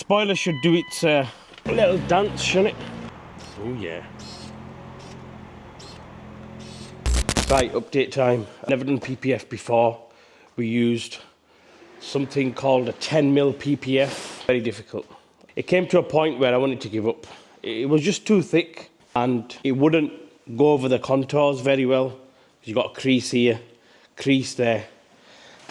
Spoiler should do its little dance, shouldn't it? Oh yeah. Right, update time. Never done PPF before. We used something called a 10mm PPF. Very difficult. It came to a point where I wanted to give up. It was just too thick and it wouldn't go over the contours very well. You got a crease here, crease there.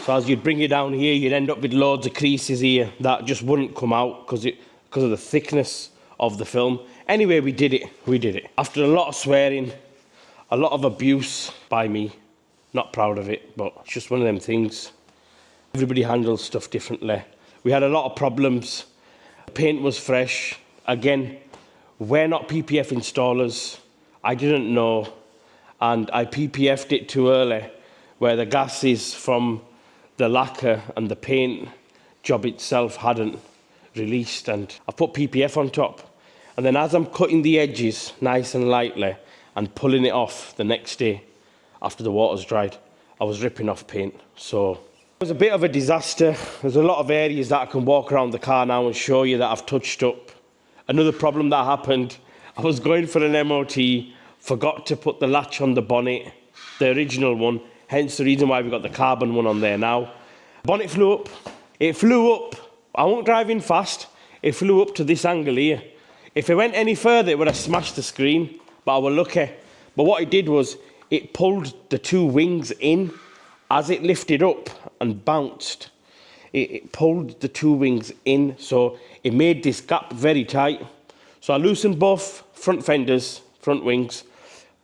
So as you'd bring it down here, you'd end up with loads of creases here that just wouldn't come out because of the thickness of the film. Anyway, we did it. After a lot of swearing, a lot of abuse by me. Not proud of it, but it's just one of them things. Everybody handles stuff differently. We had a lot of problems. The paint was fresh. Again, we're not PPF installers. I didn't know, and I PPF'd it too early, where the gases from the lacquer and the paint job itself hadn't released, and I put PPF on top. And then as I'm cutting the edges nice and lightly and pulling it off the next day after the water's dried, I was ripping off paint. So it was a bit of a disaster. There's a lot of areas that I can walk around the car now and show you that I've touched up. Another problem that happened, I was going for an MOT, forgot to put the latch on the bonnet, the original one, hence the reason why we got the carbon one on there now. Bonnet flew up. It flew up. I won't drive in fast. It flew up to this angle here. If it went any further, it would have smashed the screen, but I was lucky. But what it did was, it pulled the two wings in. As it lifted up and bounced, it pulled the two wings in, so it made this gap very tight. So I loosened both front fenders, front wings,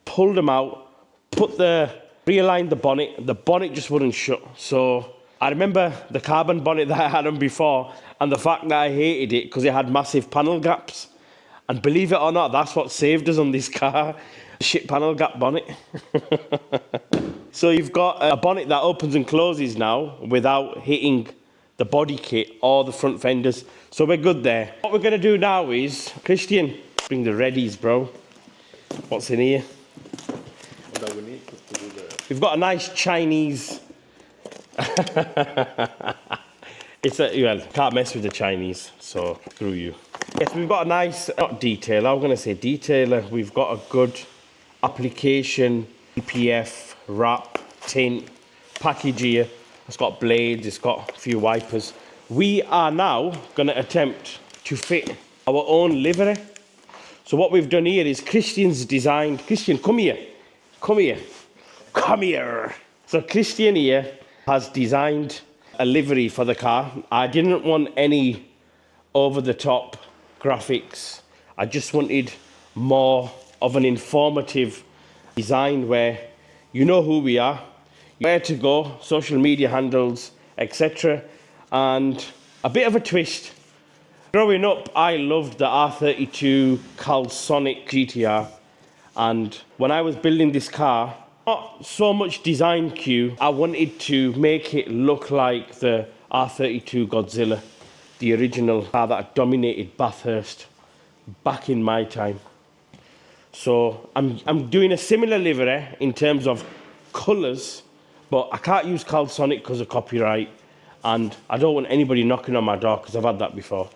pulled them out, realigned the bonnet just wouldn't shut. So I remember the carbon bonnet that I had on before and the fact that I hated it because it had massive panel gaps. And believe it or not, that's what saved us on this car, shit panel gap bonnet. So you've got a bonnet that opens and closes now without hitting the body kit or the front fenders. So we're good there. What we're going to do now is, Christian, bring the readies, bro. What's in here? We've got a nice Chinese. Can't mess with the Chinese, so screw you. Yes, we've got a nice, not detailer, I'm going to say detailer. We've got a good application, PPF, wrap, tint, package here. It's got blades, it's got a few wipers. We are now going to attempt to fit our own livery. So what we've done here is Christian's designed. Christian, come here. Come here. Come here. So Christian here has designed a livery for the car. I didn't want any over-the-top graphics. I just wanted more of an informative design where you know who we are, where to go, social media handles, etc. And a bit of a twist. Growing up, I loved the R32 Calsonic GTR. And when I was building this car, not so much design cue, I wanted to make it look like the R32 Godzilla, the original car that dominated Bathurst back in my time. So I'm doing a similar livery in terms of colours, but I can't use Calsonic because of copyright, and I don't want anybody knocking on my door because I've had that before.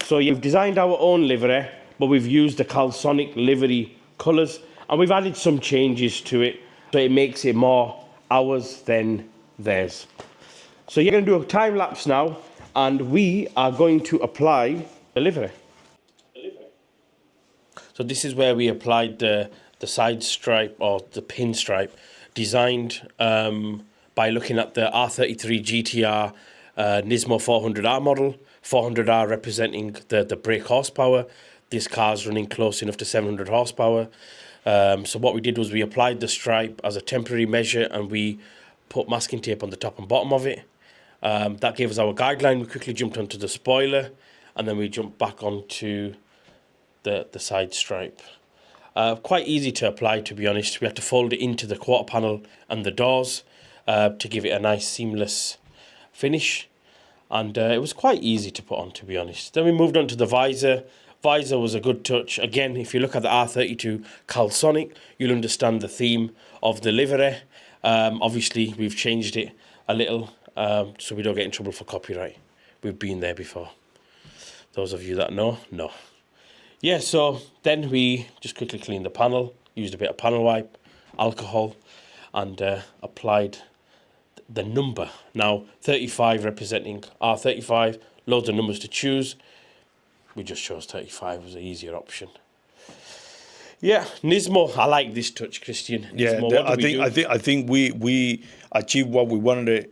So you've designed our own livery, but we've used the Calsonic livery colours, and we've added some changes to it, so it makes it more ours than theirs. So you're going to do a time lapse now, and we are going to apply the livery. So this is where we applied the side stripe or the pin stripe, designed by looking at the R33 GTR Nismo 400R model, 400R representing the brake horsepower. This car's running close enough to 700 horsepower. So what we did was we applied the stripe as a temporary measure, and we put masking tape on the top and bottom of it. That gave us our guideline. We quickly jumped onto the spoiler, and then we jumped back onto the side stripe. Quite easy to apply, to be honest. We had to fold it into the quarter panel and the doors to give it a nice seamless finish, and it was quite easy to put on, to be honest. Then we moved on to the visor. Visor was a good touch. Again, if you look at the R32 Calsonic, you'll understand the theme of the livery. Obviously, we've changed it a little so we don't get in trouble for copyright. We've been there before. Those of you that know. Yeah, so then we just quickly cleaned the panel, used a bit of panel wipe, alcohol, and applied the number. Now, 35 representing R35, loads of numbers to choose. We just chose 35 as an easier option. Yeah, Nismo, I like this touch, Christian. Nismo, yeah, I think we achieved what we wanted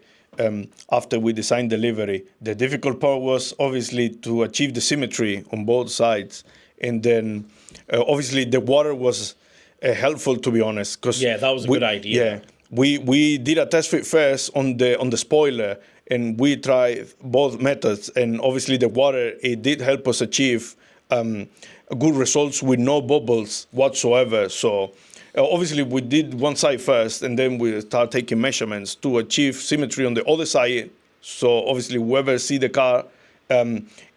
after we designed the livery. The difficult part was obviously to achieve the symmetry on both sides, and then obviously the water was helpful, to be honest. Yeah, that was a good idea. Yeah, we did a test fit first on the spoiler, and we tried both methods, and obviously the water, it did help us achieve good results with no bubbles whatsoever. So obviously we did one side first, and then we start taking measurements to achieve symmetry on the other side. So obviously whoever see the car,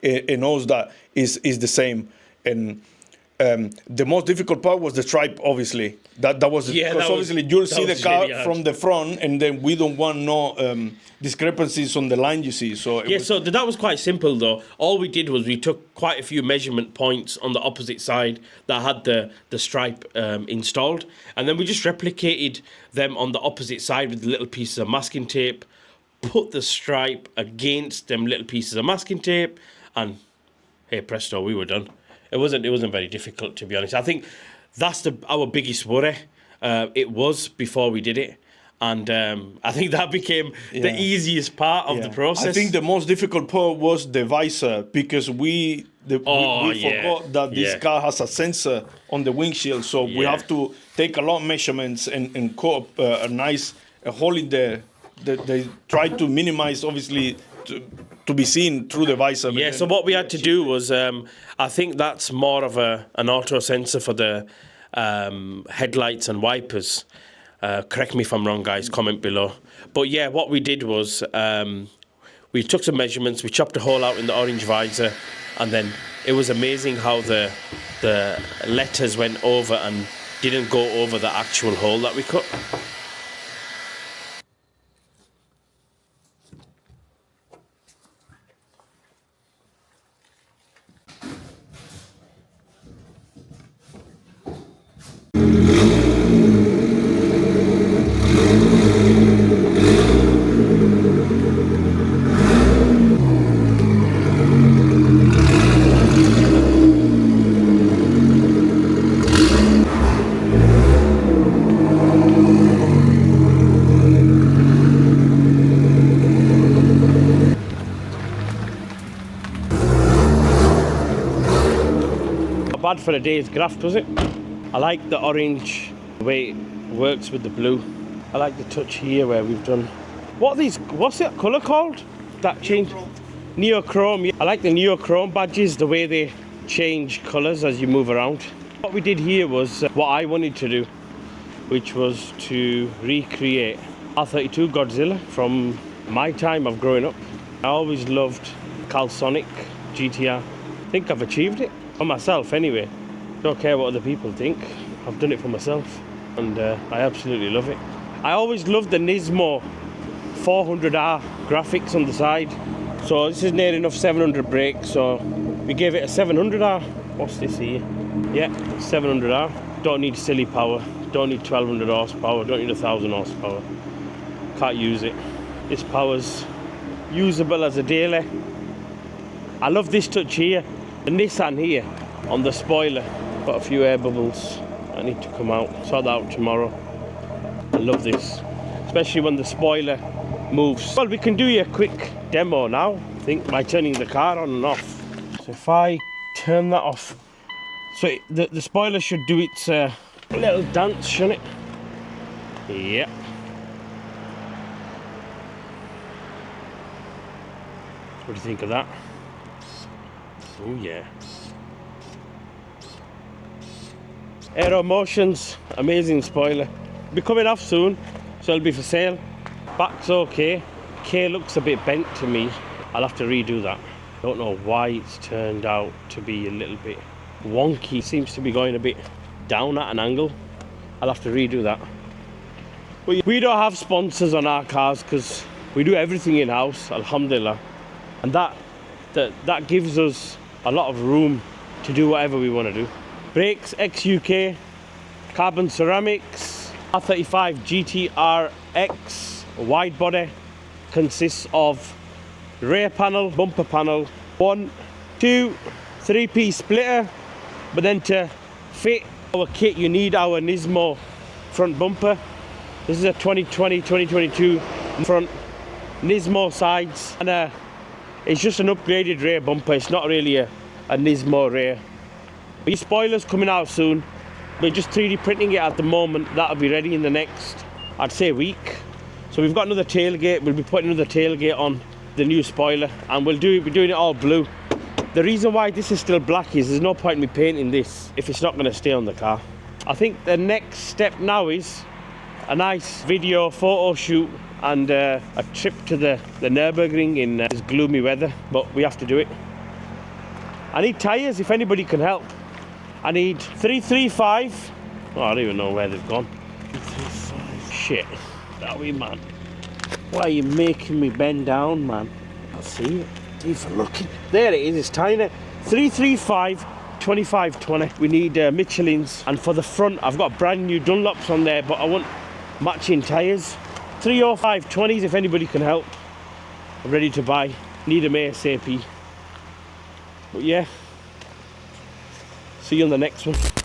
it knows that is the same. And the most difficult part was the stripe, obviously. That was, because obviously you'll see the car really from the front, and then we don't want no discrepancies on the line you see. So so that was quite simple though. All we did was we took quite a few measurement points on the opposite side that had the stripe installed, and then we just replicated them on the opposite side with little pieces of masking tape, put the stripe against them little pieces of masking tape, and hey presto, we were done. It wasn't very difficult, to be honest. I think that's our biggest worry. It was before we did it, and I think that became the easiest part of the process. I think the most difficult part was the visor, because we forgot that this car has a sensor on the windshield, so we have to take a lot of measurements and cut a nice hole in there. They try to minimize, obviously, to be seen through the visor. Yeah, so what we had to do was, I think that's more of an auto sensor for the headlights and wipers. Correct me if I'm wrong, guys, comment below. But yeah, what we did was, we took some measurements, we chopped a hole out in the orange visor, and then it was amazing how the letters went over and didn't go over the actual hole that we cut. Bad for a day's graft, was it? I like the orange, the way it works with the blue. I like the touch here where we've done... what's that colour called? That change? Neochrome. I like the neochrome badges, the way they change colours as you move around. What we did here was what I wanted to do, which was to recreate R32 Godzilla from my time of growing up. I always loved Calsonic GTR. I think I've achieved it. For myself anyway. Don't care what other people think. I've done it for myself, and I absolutely love it. I always loved the Nismo 400R graphics on the side. So this is near enough 700 brake, so we gave it a 700R. What's this here? Yeah, 700R. Don't need silly power. Don't need 1200 horsepower. Don't need 1000 horsepower. Can't use it. This power's usable as a daily. I love this touch here. The Nissan here on the spoiler, got a few air bubbles that need to come out. Sort that out tomorrow. I love this, especially when the spoiler moves. Well, we can do a quick demo now, I think, by turning the car on and off. So if I turn that off, so the spoiler should do its little dance, shouldn't it? Yeah. What do you think of that? Oh yeah. Aero Motions, amazing spoiler. Be coming off soon, so it'll be for sale. Back's okay. K looks a bit bent to me. I'll have to redo that. Don't know why it's turned out to be a little bit wonky. Seems to be going a bit down at an angle. I'll have to redo that. We don't have sponsors on our cars because we do everything in-house, alhamdulillah. And that gives us a lot of room to do whatever we want to do. Brakes, XUK, carbon ceramics, R35 GTR-X, wide body, consists of rear panel, bumper panel, 1, 2, 3-piece splitter, but then to fit our kit you need our Nismo front bumper. This is a 2020-2022 front Nismo sides, and it's just an upgraded rear bumper. It's not really a Nismo rear. These spoilers coming out soon. We're just 3D printing it at the moment. That'll be ready in the next, I'd say, week. So we've got another tailgate. We'll be putting another tailgate on the new spoiler, and we're doing it all blue. The reason why this is still black is there's no point in me painting this if it's not going to stay on the car. I think the next step now is a nice video photo shoot and a trip to the Nürburgring in this gloomy weather, but we have to do it. I need tyres if anybody can help. I need 335. Oh, I don't even know where they've gone. 335. Shit. That way, man. Why are you making me bend down, man? I'll see it. See if I'm looking. There it is. It's tiny. 335 2520. We need Michelin's, and for the front I've got brand new Dunlops on there, but I want matching tyres. 305 20s if anybody can help. I'm ready to buy. Need them ASAP. But yeah, see you on the next one.